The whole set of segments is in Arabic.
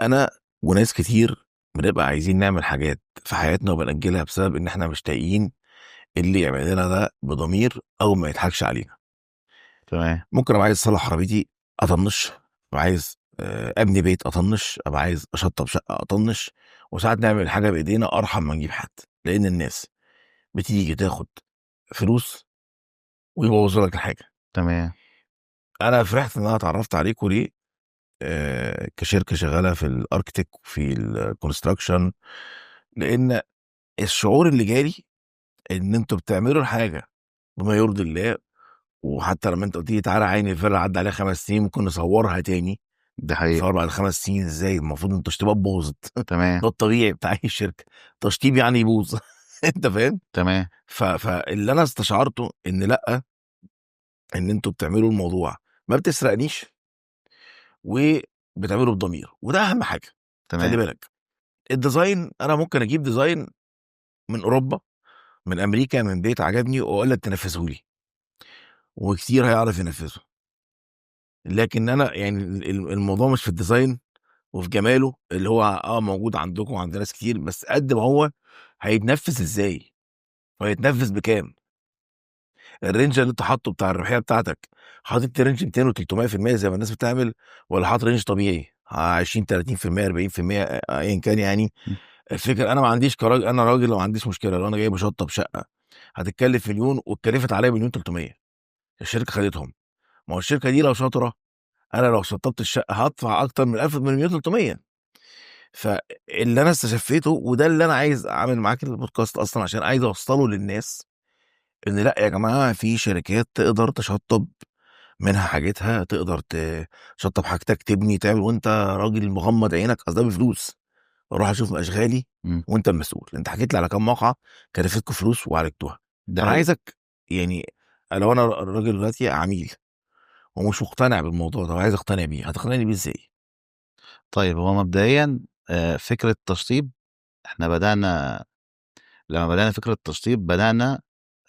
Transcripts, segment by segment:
أنا وناس كتير بنبقى عايزين نعمل حاجات في حياتنا وبنأجلها بسبب إن إحنا مش لاقيين اللي يعمل لنا ده بضمير أو ما يضحكش علينا. تمام. ممكن أبقى عايز أصلح عربيتي أطنش، أبقى عايز أبني بيت أطنش، أبقى عايز أشطب شقة أطنش، وساعات نعمل حاجة بإيدينا أرحم ما نجيب حد، لأن الناس بتيجي تاخد فلوس ويبوظوا لك الحاجة. تمام. أنا فرحت إن أنا اتعرفت عليكم ليه؟ كشركة شغالة في الاركتيك وفي الكونستراكشن، لأن الشعور اللي جالي ان انتوا بتعملوا الحاجه بما يرضي الله. وحتى لما انت قلت لي تعالى عيني الفيلا عدى عليها 5 سنين ممكن نصورها تاني، ده حقيقي. نصور بعد 5 سنين ازاي؟ المفروض ان التشطيبات باظت. تمام. ده الطبيعي بتاع اي شركه، تشطيب يعني يبوظ. انت فاهم؟ تمام. فاللي انا استشعرته ان لا، ان انتوا بتعملوا الموضوع ما بتسرقنيش وبتعمله بضمير، وده اهم حاجه. خلي تمام. بالك، الديزاين انا ممكن اجيب ديزاين من اوروبا، من امريكا، من بيت عجبني واقول لك تنفذه لي، وكتير هيعرف ينفذه. لكن انا يعني الموضوع مش في الديزاين وفي جماله اللي هو موجود عندكم وعند ناس كتير، بس قد ما هو هيتنفذ ازاي وهيتنفذ بكام. الرينج اللي انت حاطه بتاع الربحيه بتاعتك، حاطط رينج 200 و300% زي ما الناس بتعمل، ولا حاطط رينج طبيعي 20 30% 40% ايا كان يعني. م. الفكره انا ما عنديش كراجل، انا راجل ما عنديش مشكله لو انا جاي بشطب شقه هتتكلف مليون واتكلفت عليا مليون 300، الشركه خدتهم. ما هو الشركه دي لو شاطره، انا لو شطبت الشقه هدفع اكتر من 1000 من مليون 300. فاللي انا استشفيته وده اللي انا عايز اعمل معاك البودكاست اصلا عشان عايز اوصله للناس، ان لا يا جماعه، في شركات تقدر تشطب منها حاجتها، تقدر تشطب حاجتك، تبني تعمل، وانت راجل مغمض عينك، اصل ده بفلوس. اروح اشوف اشغالي م. وانت المسؤول. انت حكيت لي على كام موقع كلفتكم فلوس وعالجتوها، ده فانا حقيقي. عايزك يعني، لو انا راجل دلوقتي عميل ومش مقتنع بالموضوع ده وعايز اقتنع بيه، هتقنعني بيه ازاي؟ طيب، هو مبدئيا فكرة التشطيب، احنا لما بدأنا فكرة التشطيب بدأنا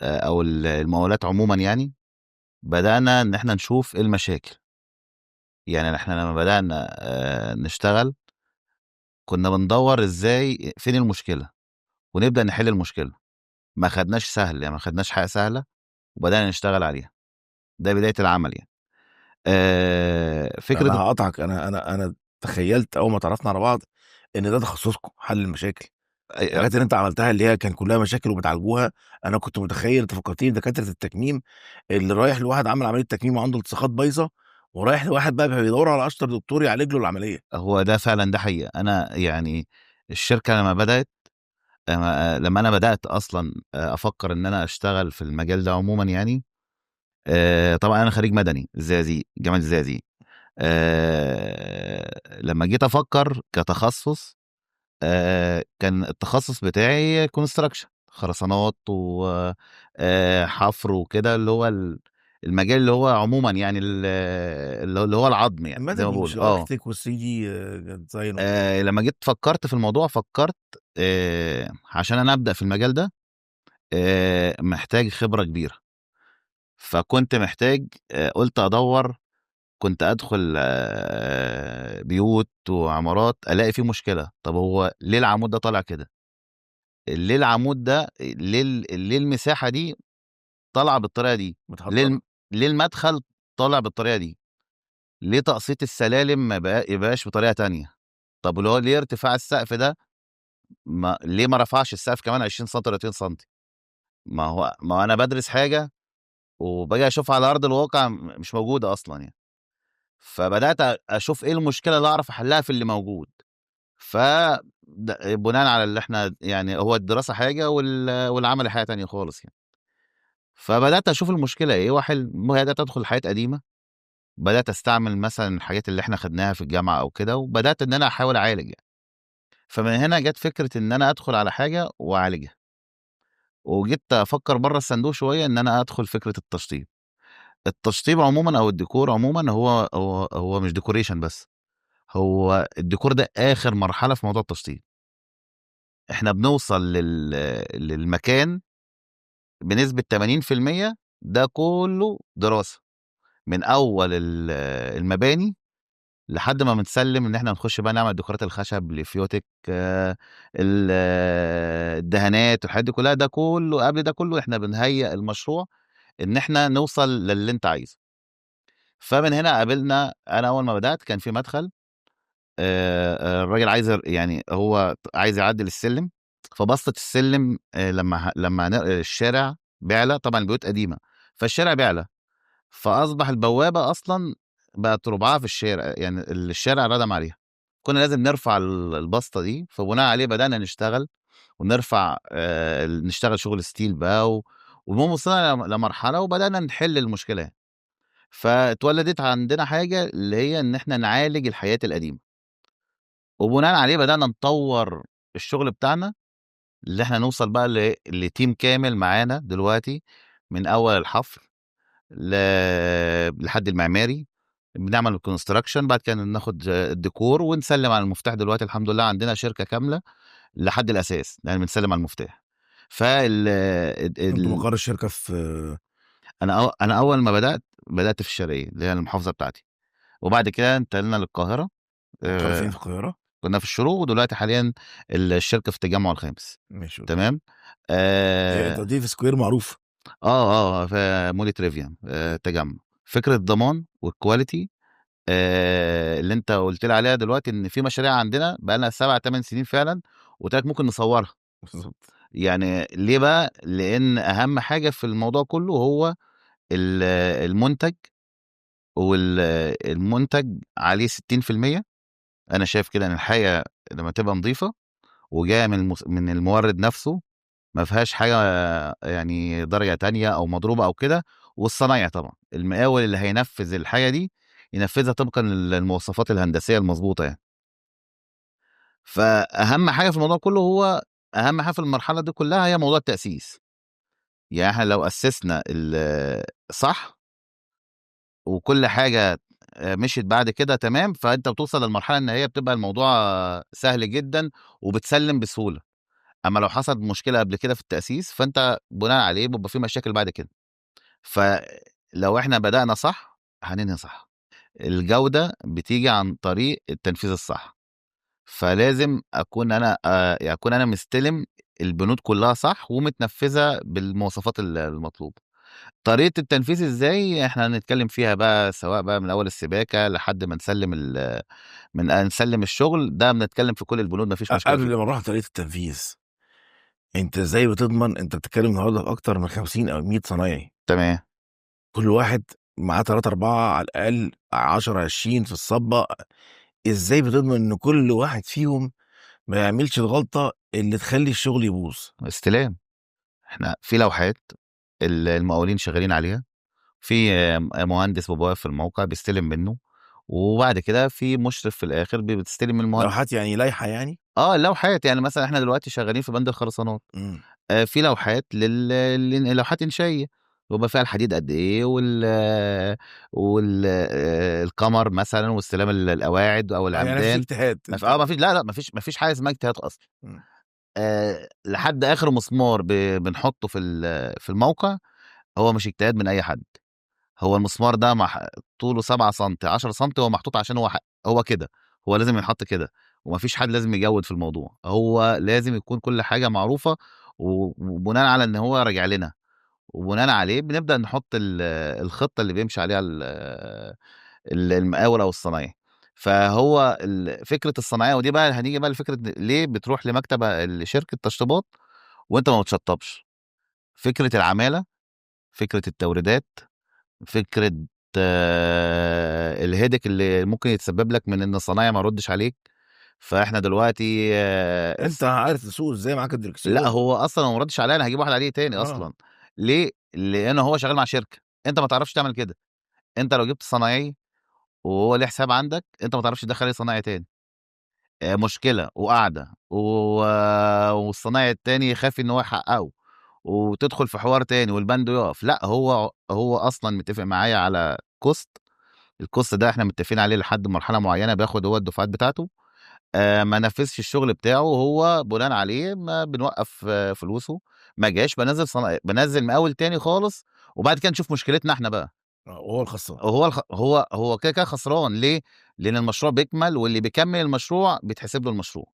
او المقاولات عموما يعني، بدأنا ان احنا نشوف ايه المشاكل. يعني احنا لما بدأنا نشتغل، كنا بندور ازاي فين المشكلة ونبدأ نحل المشكلة. ما خدناش سهل، يعني ما خدناش حاجة سهلة وبدأنا نشتغل عليها. ده بداية العمل يعني. انا فكرة هقطعك، انا تخيلت اول ما تعرفنا على بعض ان ده تخصصكم، حل المشاكل. الحاجات اللي انت عملتها اللي هي كان كلها مشاكل وبتعالجوها، انا كنت متخيل انت فكرتني بدكاتره التكميم، اللي رايح لواحد عامل عمليه تكميم وعنده التصاقات بايظه، ورايح لواحد بقى بيدور على اشطر دكتور يعالج له العمليه. هو ده فعلا، ده حقيقة. أنا يعني الشركة لما بدأت، لما أنا بدأت أصلا أفكر إن أنا أشتغل في المجال ده عموما يعني. طبعا أنا خريج مدني الزقازيق، جامعة الزقازيق. لما جيت أفكر كتخصص، كان التخصص بتاعي كونستراكشن، خرسانات وحفر وكده، اللي هو المجال اللي هو عموما يعني اللي هو العظم، يعني زي ما المدني مش بقول اه. الاركتيك والثري دي ديزاين وكده؟ لما جيت فكرت في الموضوع، فكرت عشان انا ابدا في المجال ده محتاج خبره كبيره. فكنت محتاج، قلت ادور، كنت ادخل بيوت وعمارات الاقي فيه مشكله. طب هو ليه العمود ده طالع كده؟ ليه العمود ده، ليه المساحه دي طالعه بالطريقه دي؟ ليه متحضره. ليه المدخل طالع بالطريقه دي؟ ليه تقسيط السلالم ما يبقاش بطريقه تانية؟ طب اللي هو ليه ارتفاع السقف ده، ليه ما رفعش السقف كمان 20 سم 30 سم؟ ما هو انا بدرس حاجه وباجي اشوفها على ارض الواقع مش موجوده اصلا يعني. فبدات اشوف ايه المشكله اللي اعرف احلها في اللي موجود. ف بناء على اللي احنا يعني، هو الدراسه حاجه والعمل حاجه تانية خالص يعني. فبدات اشوف المشكله ايه واحل. بدات ادخل حاجات قديمه، بدات استعمل مثلا الحاجات اللي احنا خدناها في الجامعه او كده، وبدات ان انا احاول اعالج يعني. فمن هنا جت فكره ان انا ادخل على حاجه واعالجها. وجيت افكر بره الصندوق شويه ان انا ادخل فكره التشطيب. التشطيب عموما او الديكور عموما، هو مش ديكوريشن بس. هو الديكور ده اخر مرحله في موضوع التشطيب. احنا بنوصل للمكان بنسبه 80%. ده كله دراسه، من اول المباني لحد ما بنسلم ان احنا نخش بقى نعمل ديكورات الخشب، الفيوتك، الدهانات والحاجات دي كلها. ده كله قبل ده كله احنا بنهيئ المشروع ان احنا نوصل للي انت عايزه. فمن هنا قابلنا، انا اول ما بدات كان في مدخل، الراجل عايز يعني هو عايز يعدل السلم. فبسطة السلم لما الشارع بيعلى، طبعا البيوت قديمه فالشارع بيعلى، فاصبح البوابه اصلا بقت ربعها في الشارع، يعني الشارع ردم عليها. كنا لازم نرفع البسطه دي، فبناء عليه بدانا نشتغل ونرفع، نشتغل شغل ستيل بقى والمهم وصلنا لمرحله وبدانا نحل المشكله يعني. فاتولدت عندنا حاجه اللي هي ان احنا نعالج الحياه القديمه، وبناء عليه بدانا نطور الشغل بتاعنا، اللي احنا نوصل بقى لتيم كامل معانا دلوقتي، من اول الحفر ل... لحد المعماري. بنعمل الكونستراكشن، بعد كده ناخد الديكور ونسلم على المفتاح. دلوقتي الحمد لله عندنا شركه كامله لحد الاساس، يعني بنسلم على المفتاح. فال انتوا ال... مقر الشركه في انا اول ما بدات في الشرقيه اللي هي المحافظه بتاعتي، وبعد كده انتقلنا للقاهره. مقر فين آه، في القاهره؟ كنا في الشروق، ودلوقتي حاليا الشركه في التجمع الخامس. ماشي، اوكي. تمام. انت اه دي في سكوير معروف. في مولي تريفيان، تجمع. فكره الضمان والكواليتي، اللي انت قلت لي عليها دلوقتي، ان في مشاريع عندنا بقى لنا 7 8 سنين فعلا، وقلت لك ممكن نصورها. بالظبط. يعني ليه بقى؟ لان اهم حاجه في الموضوع كله هو ال- المنتج، والمنتج عليه 60%. انا شايف كده ان الحاجه لما تبقى نظيفه وجايه من المورد نفسه، ما فيهاش حاجه يعني درجه تانية او مضروبه او كده. والصنايع طبعا، المقاول اللي هينفذ الحاجه دي ينفذها طبقا للمواصفات الهندسيه المظبوطه يعني. فاهم حاجه في الموضوع كله هو، اهم حاجه في المرحله دي كلها هي موضوع التاسيس. يعني احنا لو اسسنا صح، وكل حاجه مشيت بعد كده تمام، فانت بتوصل للمرحله ان هي بتبقى الموضوع سهل جدا وبتسلم بسهوله. اما لو حصلت مشكله قبل كده في التاسيس، فانت بناء عليه بيبقى في مشاكل بعد كده. فلو احنا بدانا صح هننهي صح. الجوده بتيجي عن طريق التنفيذ الصح. فلازم اكون انا مستلم البنود كلها صح ومتنفذه بالمواصفات المطلوبه. طريقه التنفيذ ازاي احنا هنتكلم فيها بقى، سواء بقى من اول السباكه لحد ما نسلم الشغل ده، بنتكلم في كل البنود مفيش مشكله قبل فيها. ما نروح طريقه التنفيذ، انت ازاي بتضمن؟ انت بتتكلم النهارده في اكتر من 50 او 100 صنايعي، تمام. كل واحد معاه 3 4 على الاقل، 10 20 في الصبه. ازاي بتضمن ان كل واحد فيهم ما يعملش الغلطه اللي تخلي الشغل يبوظ؟ استلام. احنا في لوحات المقاولين شغالين عليها، في مهندس بيبقى واقف في الموقع بيستلم منه، وبعد كده في مشرف في الاخر بتستلم من المهندس. لوحات يعني لايحه يعني؟ لوحات يعني مثلا احنا دلوقتي شغالين في بند الخرسانات. امم. في لوحات لوحات انشائيه، ويبقى فيها الحديد قد ايه، القمر مثلا، واستلام القواعد او يعني مفيش العمدان. اجتهاد ما في انت؟ ما فيش لا لا ما فيش حاجه اسمها اجتهاد اصلا. مم. لحد اخر مسمار بنحطه في الموقع، هو مش اجتهاد من اي حد. هو المسمار ده طوله 7 سم 10 سم، هو محطوط عشان هو كده، هو لازم ينحط كده. ومفيش حد لازم يجود في الموضوع، هو لازم يكون كل حاجة معروفة، وبناء على ان هو راجع لنا، وبناء عليه بنبدأ نحط الخطة اللي بيمشي عليها المقاول او الصنايعي. فهو فكرة الصنايعية، ودي بقى هنيجي بقى لفكرة ليه بتروح لمكتب لشركة تشطيبات وانت ما بتشطبش. فكرة العمالة، فكرة التوريدات، فكرة الهيدك اللي ممكن يتسبب لك من ان الصنايعي ما يردش عليك. فاحنا دلوقتي انت عارف تسوق ازاي؟ معاك لا، الدركسيون. هو اصلا لو ما ردش عليا انا هجيب واحد عليه تاني اه. اصلا. ليه؟ لان هو شغال مع شركه، انت ما تعرفش تعمل كده. انت لو جبت صنايعي وهو ليه حساب عندك، انت ما تعرفش تدخل عليه صنايعي تاني. مشكله وقاعده والصنايعي التاني يخاف ان هو يحققه، وتدخل في حوار تاني والبند يقف. لا، هو اصلا متفق معايا على كوست. الكوست ده احنا متفقين عليه لحد مرحله معينه، بياخد هو الدفعات بتاعته. ما نفذش الشغل بتاعه، هو بناء عليه ما بنوقف فلوسه. ما جاش بنزل مقاول تاني خالص، وبعد كده نشوف مشكلتنا احنا بقى. وهو الخسران. هو كده كده خسران. ليه؟ لان المشروع بيكمل، واللي بيكمل المشروع بيتحسب له المشروع.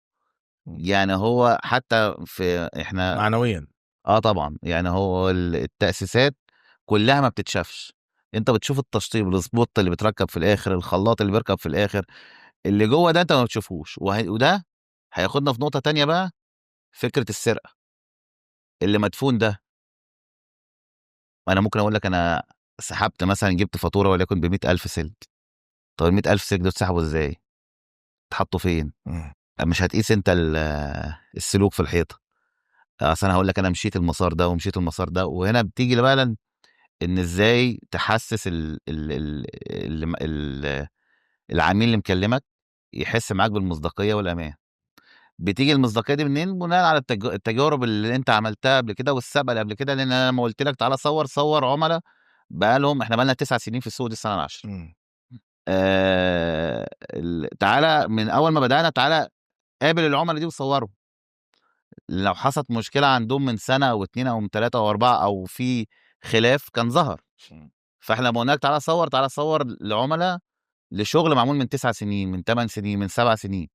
مم. يعني هو حتى في احنا معنويا. طبعا، يعني هو التأسيسات كلها ما بتتشافش. انت بتشوف التشطيب، السبوت اللي بيتركب في الاخر، الخلاط اللي بيركب في الاخر، اللي جوه ده انت ما بتشوفوش. وده هياخدنا في نقطة تانية بقى، فكرة السرقة اللي مدفون ده. انا ممكن اقول لك انا سحبت مثلا، جبت فاتورة وليكن ب100,000 سلك. طب ال100,000 سلك دول اتسحبوا ازاي؟ اتحطوا فين؟ مم. مش هتقيس انت السلوك في الحيطة. اصل انا هقول لك انا مشيت المسار ده ومشيت المسار ده. وهنا بتيجي بقى ان ازاي تحسس العميل اللي مكلمك يحس معاك بالمصداقيه والامان. بتيجي المصداقيه دي منين؟ بناء على التجارب اللي انت عملتها قبل كده والسابقه اللي قبل كده. لان انا لما قلت لك تعالى صور عملاء احنا بقى لنا 9 سنين في السوق دي، السنه العاشره. مم. تعالى من اول ما بدانا، تعالى قابل العملاء دي وصورهم. لو حصلت مشكله عندهم من سنه او اتنين او من ثلاثه او اربعه، او في خلاف كان ظهر. مم. فاحنا لما قلنا لك تعالى صور لعملاء لشغل معمول من 9 سنين، من 8 سنين، من 7 سنين.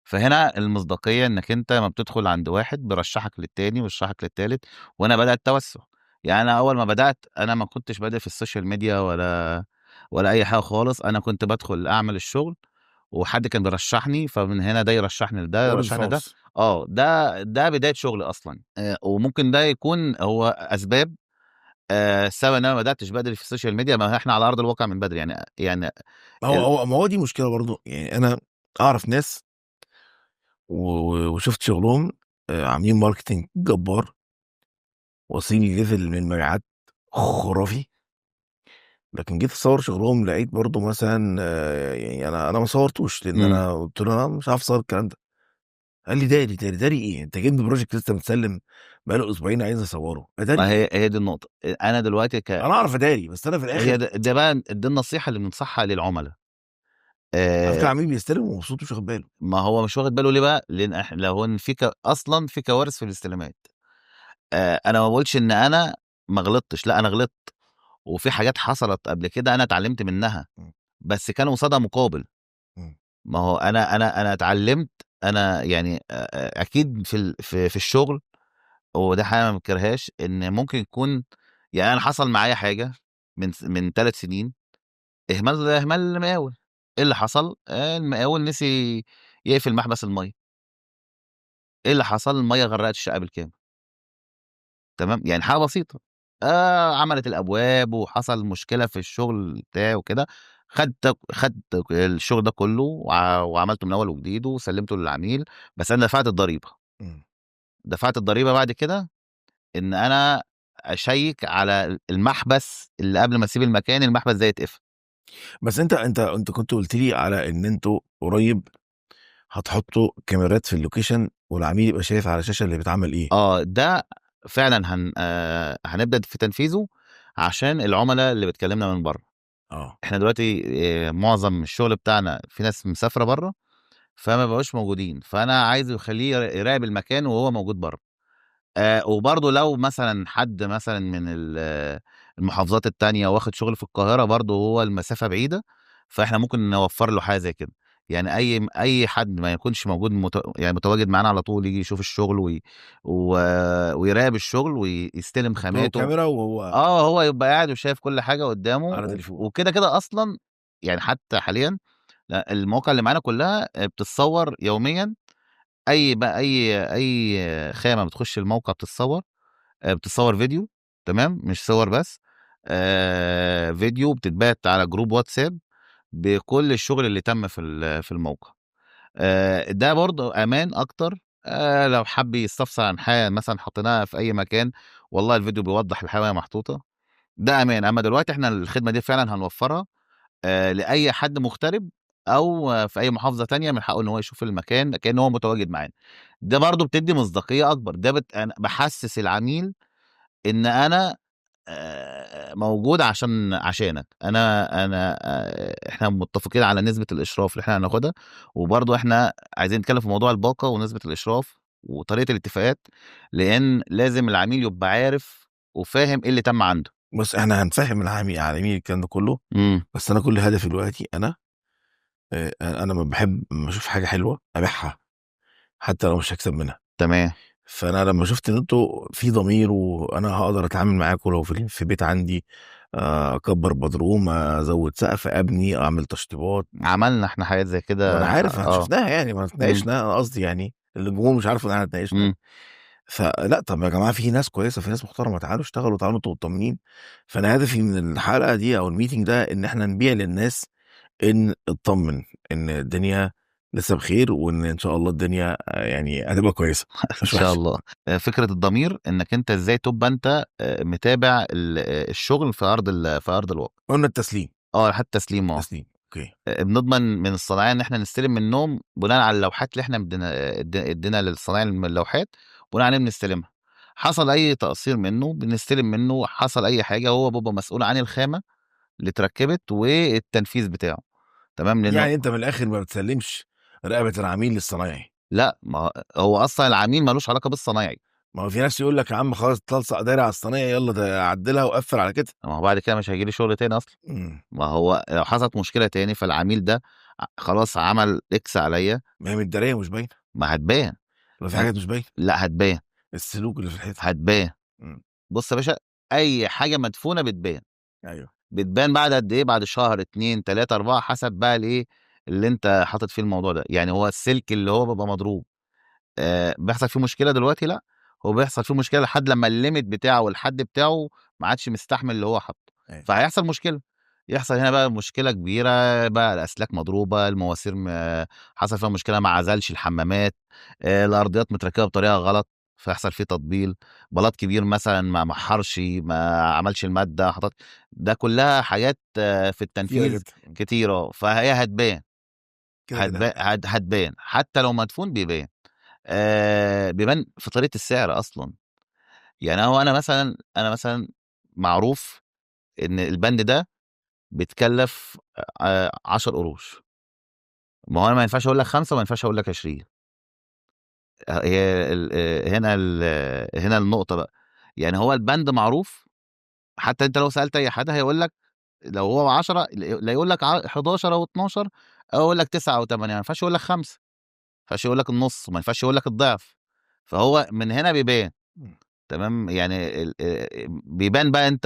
فهنا المصداقيه انك انت لما بتدخل عند واحد بيرشحك للتاني ويرشحك للتالت. وانا بدات توسع. يعني انا اول ما بدات انا ما كنتش بادئ في السوشيال ميديا ولا اي حاجه خالص. انا كنت بدخل اعمل الشغل وحد كان بيرشحني، فمن هنا ده يرشحني لده وورد يرشحني ده. فاوس. ده بدايه شغلي اصلا. وممكن ده يكون هو اسباب السبب ان انا ما بداتش بدري في السوشيال ميديا. ما احنا على ارض الواقع من بدري يعني ما هو دي مشكله برضو. يعني انا اعرف ناس وشفت شغلهم، عاملين ماركتنج جبار، واصلين ليفل من المبيعات خرافي. لكن جيت اصور شغلهم لقيت برضو مثلا، يعني انا ما صورتوش لان امم انا قلت له انا مش عارف اصور الكلام ده. قال لي داري ايه؟ انت جايبني بروجكت لسه متسلم بقاله اسبوعين عايز اصوره، اداري ما ايه؟ هي دي النقطه. انا دلوقتي انا اعرف اداري، بس انا في هي الاخر ده بقى دي النصيحه اللي بننصحها للعملاء. على فكره آه العميل بيستلم ومبسوط مش واخد باله. ما هو مش واخد باله ليه بقى؟ لان احنا لو ان اصلا في كوارث في الاستلامات. انا ما بقولش ان انا ما غلطتش، لا انا غلطت. وفي حاجات حصلت قبل كده انا اتعلمت منها، م- بس كان قصادها مقابل. م- ما هو انا اتعلمت. انا يعني اكيد في الشغل، وده حاجه ما بنكرهاش، ان ممكن يكون يعني انا حصل معايا حاجه من 3 سنين. اهمال المقاول. ايه اللي حصل؟ المقاول نسي يقفل محبس الميه. ايه اللي حصل؟ الميه غرقت الشقه بالكامل. تمام، يعني حاجه بسيطه. عملت الابواب وحصل مشكله في الشغل بتاعي وكده. خدت الشغل ده كله وعملته من اول وجديد وسلمته للعميل. بس انا دفعت الضريبه. م. دفعت الضريبه بعد كده ان انا اشيك على المحبس اللي قبل ما اسيب المكان، المحبس ده يتقفل. بس انت كنت قلت لي على ان انتوا قريب هتحطوا كاميرات في اللوكيشن والعميل يبقى شايف على الشاشه اللي بيتعمل ايه. ده فعلا هنبدا في تنفيذه عشان العملاء اللي بتكلمنا من بره. اه. احنا دلوقتي معظم الشغل بتاعنا في ناس مسافره بره، فما بقوش موجودين. فانا عايز يخليه يراقب المكان وهو موجود بره. وبرضه لو مثلا حد مثلا من المحافظات التانية واخد شغل في القاهرة، برضه هو المسافة بعيدة، فاحنا ممكن نوفر له حاجة زي كده. يعني اي حد ما يكونش موجود يعني متواجد معانا على طول، يجي يشوف الشغل و... ويراقب الشغل ويستلم تحط له خاماته. كاميرا وهو هو يبقى قاعد وشايف كل حاجة قدامه على تليفون. وكده كده اصلا. يعني حتى حاليا المواقع اللي معانا كلها بتتصور يوميا. اي خامة بتخش الموقع بتتصور. بتتصور فيديو. تمام، مش صور بس. فيديو بتتبعت على جروب واتساب بكل الشغل اللي تم في الموقع. ده برضه امان اكتر. لو حب يستفسر عن حاجه مثلا حطيناها في اي مكان، والله الفيديو بيوضح الحاجه وهي محطوطه. ده امان. اما دلوقتي احنا الخدمه دي فعلا هنوفرها لاي حد مغترب، او في اي محافظه تانية من حقه ان هو يشوف المكان كأن هو متواجد معانا. ده برضه بتدي مصداقيه اكبر. ده أنا بحسس العميل ان انا موجود عشانك. انا احنا متفقين على نسبة الاشراف اللي احنا هناخدها. وبرضه احنا عايزين نتكلم في موضوع الباقة ونسبة الاشراف وطريقة الاتفاقات، لان لازم العميل يبقى عارف وفاهم ايه اللي تم عنده. بص احنا هنفهم العميل الكلام ده كله. امم بس انا كل هدفي دلوقتي انا انا لما بحب لما اشوف حاجه حلوه ابيعها حتى لو مش هكسب منها. تمام. فانا لما شفت ان انتوا في ضمير وانا هقدر اتعامل معاكم لو في بيت عندي، اكبر بدروم، ازود سقف، ابني، اعمل تشطيبات. عملنا احنا حاجات زي ما انا كده. عارف، احنا اه. شفناها يعني، ما امم. اتناقشنا، انا قصدي يعني الجمهور مش عارف ان احنا اتناقشنا. امم. فلا، طب يا جماعه في ناس كويسه، في ناس محترمه، تعالوا اشتغلوا، تعالوا انتوا مطمنين. فانا هدفي من الحلقه دي او الميتنج ده ان احنا نبيع للناس ان اطمن ان الدنيا لسه بخير، وان ان شاء الله الدنيا يعني هتبقى كويسه ان مش شاء وحشه. الله. فكره الضمير انك انت ازاي تبقى انت متابع الشغل في ارض الواقع. قلنا التسليم. اه، حتى تسليم. اه. تسليم، اوكي. بنضمن من الصناعيه ان احنا نستلم منهم بناء على اللوحات اللي احنا ادينا للصنايعي من اللوحات، بناء عليه بنستلمها. حصل اي تقصير منه بنستلم منه، حصل اي حاجه هو بيبقى مسؤول عن الخامه اللي اتركبت والتنفيذ بتاعه. تمام. لانه يعني انت من الاخر ما بتسلمش رقبه العميل للصنايعي. لا، ما هو اصلا العميل ملوش علاقه بالصنايعي. ما هو في ناس يقول لك يا عم خلاص تلصق دايره على الصينيه، يلا ده عدلها وقفل على كده. ما هو بعد كده مش هيجي لي شغل تاني اصلا. امم. ما هو لو حصلت مشكله تاني فالعميل ده خلاص عمل اكس عليا. ما هي متداريه مش باينه، ما هتبان. ولا في ما... حاجات مش باينه. لا، هتبان. السلوك اللي في الحيطه. هتبان. امم. بص يا باشا، اي حاجه مدفونه بتبان. ايوه. بتبان بعد قد ايه؟ بعد شهر، اتنين، تلاته، اربعه، حسب بقى الايه اللي انت حاطط فيه الموضوع ده. يعني هو السلك اللي هو بيبقى مضروب بيحصل فيه مشكله دلوقتي؟ لا، هو بيحصل فيه مشكله لحد لما الليميت بتاعه والحد بتاعه ما عادش مستحمل اللي هو حاطه. ايوه. فهيحصل مشكله. يحصل هنا بقى مشكله كبيره. بقى الاسلاك مضروبه، المواسير حصل فيها مشكله، ما عزلش الحمامات، الارضيات متركبه بطريقه غلط، فيحصل فيه تطبيل. بلاط كبير مثلا ما محرش، ما عملش الماده حطت. ده كلها حاجات في كتيره التنفيذ جدا. كتيره، فهي هتبان. كده كده هتبان. هتبان حتى لو مدفون بيبان. بيبان في طريقة السعر أصلًا. يعني أنا مثلًا معروف إن البند ده بيتكلّف 10 قروش. ما هو أنا ما ينفعش أقول لك 5 وما ينفعش أقول لك 20. هي هنا النقطة بقى. يعني هو البند معروف. حتى أنت لو سألت أي حد هيقول لك لو هو 10 لا يقول لك 11 أو 12 أو يقول لك 9 أو 8. ما ينفعش يقول لك 5، ما ينفعش يقول لك النُص، ما ينفعش يقول لك الضعف. فهو من هنا بيبان. مم. تمام. يعني بيبان بقى انت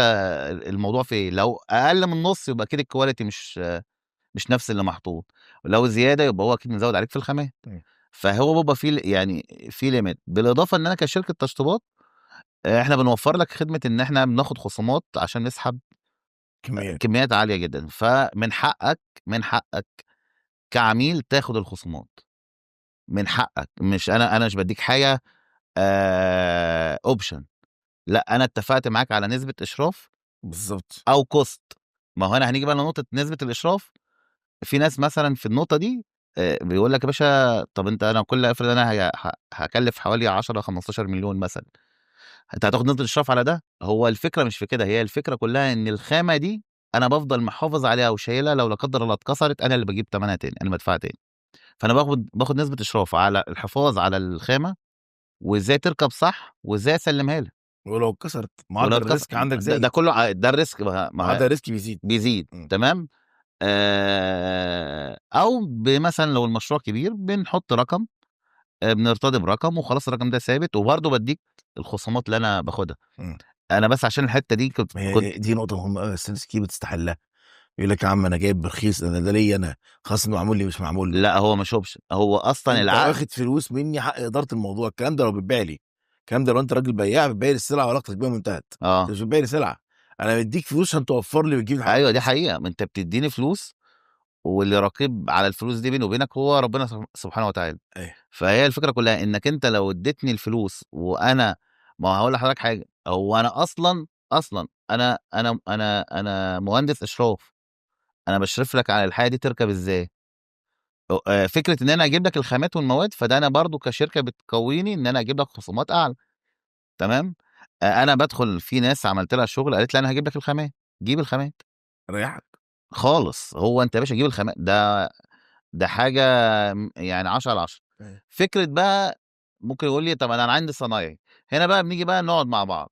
الموضوع في ايه. لو اقل من نص يبقى كده الكواليتي مش نفس اللي محطوط. ولو زياده يبقى هو اكيد مزود عليك في الخامات. طيب. فهو بيبقى فيه يعني في ليميت. بالاضافه ان انا كشركه تشطيبات احنا بنوفر لك خدمه ان احنا بناخد خصومات عشان نسحب كميات. كميات عاليه جدا. فمن حقك كعميل تاخد الخصومات. من حقك. مش انا مش بديك حاجه اوبشن. لا، انا اتفقت معاك على نسبه اشراف بالظبط. او كوست. ما هو انا هنيجي بقى لنقطه نسبه الاشراف. في ناس مثلا في النقطه دي بيقول لك يا باشا طب انت، انا كل افرض انا هكلف حوالي 10 15 مليون مثلا، انت هتاخد نسبه اشراف على ده؟ هو الفكره مش في كده. هي الفكره كلها ان الخامه دي انا بفضل محافظ عليها وشايلها. لو لا قدر الله اتكسرت انا اللي بجيب ثمنها تاني، انا بدفعها تاني. فانا باخد نسبه اشراف على الحفاظ على الخامه، وازاي تركب صح، وازاي اسلمها لك. ولو اتكسرت ولو معدل اتكسر الريسك عندك ده زايد. كله ده الريسك. ما معدل الريسك بيزيد. بيزيد. مم. تمام. او مثلا لو المشروع كبير بنحط رقم، بنرتضي برقم وخلاص. الرقم ده ثابت، وبرضه بديك الخصومات اللي انا باخدها. مم. انا بس عشان الحته دي كنت ما كنت هي دي نقطه مهمه قوي، بس الناس كتير بتستحلها. يقول لك يا عم انا جايب برخيص، انا ده ليا انا، خصم معمول لي مش معمول له. لا، هو مش اوبشن، هو اصلا انت العقد. واخد فلوس مني حق اداره الموضوع. الكلام ده لو بتبيع لي، الكلام ده لو انت راجل بياع بتبيع لي السلعه وعلاقتك بيهم انتهت. انت اه. مش بتبيع لي سلعه، انا مديك فلوس عشان توفر لي وتجيب لي حق ايوه، دي فلوسي. حقيقه. ما انت بتديني فلوس، واللي رقيب على الفلوس دي بيني وبينك هو ربنا سبحانه وتعالى. ايه. فهي الفكره كلها انك انت لو اديتني الفلوس وانا، ما هقول لحضرتك حاجه. هو انا اصلا انا مهندس اشراف. انا بشرف لك على الحاجه دي تركب ازاي. فكره ان انا اجيب لك الخامات والمواد، فده انا برضو كشركه بتقويني ان انا اجيب لك خصومات اعلى. تمام. انا بدخل في ناس عملت لها شغل قالت لي انا هجيب لك الخامات. جيب الخامات ريحك. خالص. هو انت يا باشا جيب الخامات. ده حاجه يعني 10 على 10. ايه. فكره بقى ممكن يقول لي طب انا عندي صنايعي. هنا بقى بنيجي بقى نقعد مع بعض.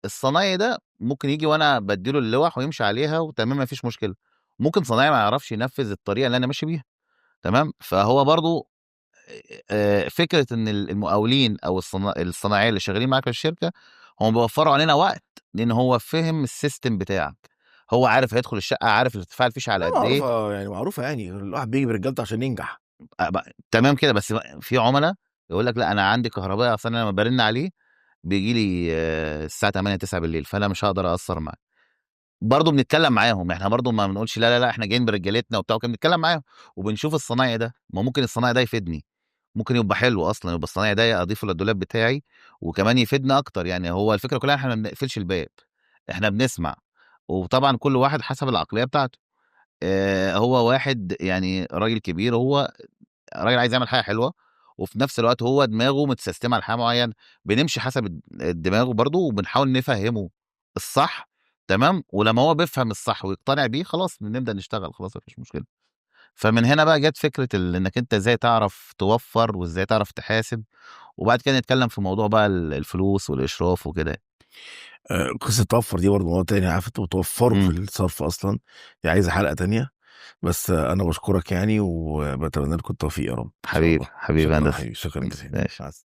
الصنايعي ده ممكن يجي وانا بديله اللوح ويمشي عليها وتمام، ما فيش مشكله. ممكن صنايعي ما يعرفش ينفذ الطريقه اللي انا ماشي بيها. تمام. فهو برضو فكره ان المقاولين او الصناعيه اللي شغالين معاك في الشركه هم بيوفروا علينا وقت، لان هو فهم السيستم بتاعك، هو عارف هيدخل الشقه، عارف ارتفاع الفيش على قد ايه. معروفة يعني، معروفة يعني الواحد بيجي برجالته عشان ينجح. تمام كده. بس في عملاء يقول لك لا انا عندي كهربائي اصلا، انا لما برن عليه بيجي لي الساعه 8 9 بالليل، فانا مش هقدر اقصر معاه. برضه بنتكلم معاهم، احنا برضه ما بنقولش لا لا لا احنا جايين برجالتنا وبتاع، كنا بنتكلم معاهم وبنشوف الصنايعي ده، ما ممكن الصنايعي ده يفيدني، ممكن يبقى حلو اصلا، يبقى الصنايعي ده اضيفه للدولاب بتاعي وكمان يفيدنا اكتر. يعني هو الفكره كلها احنا ما بنقفلش الباب، احنا بنسمع. وطبعا كل واحد حسب العقليه بتاعته. هو واحد يعني راجل كبير، هو راجل عايز يعمل حاجه حلوه، وفي نفس الوقت هو دماغه متسيستمه على حاجه معينه، بنمشي حسب دماغه برضه وبنحاول نفهمه الصح. تمام. ولما هو بيفهم الصح ويقتنع بيه خلاص بنبدا نشتغل، خلاص مفيش مشكله. فمن هنا بقى جت فكره انك انت ازاي تعرف توفر وازاي تعرف تحاسب، وبعد كده نتكلم في موضوع بقى الفلوس والاشراف وكده. قصة توفر دي برضه موضوع تاني، عارف انتوا توفروا في امم الصرف اصلا، دي عايزة حلقة تانية. بس انا بشكرك يعني، وبتمنى لكم التوفيق يا رب ان شاء حبيبي الله. حبيبي شكرا هندسه. حبيبي، شكرا جزيلا. ماشي. مع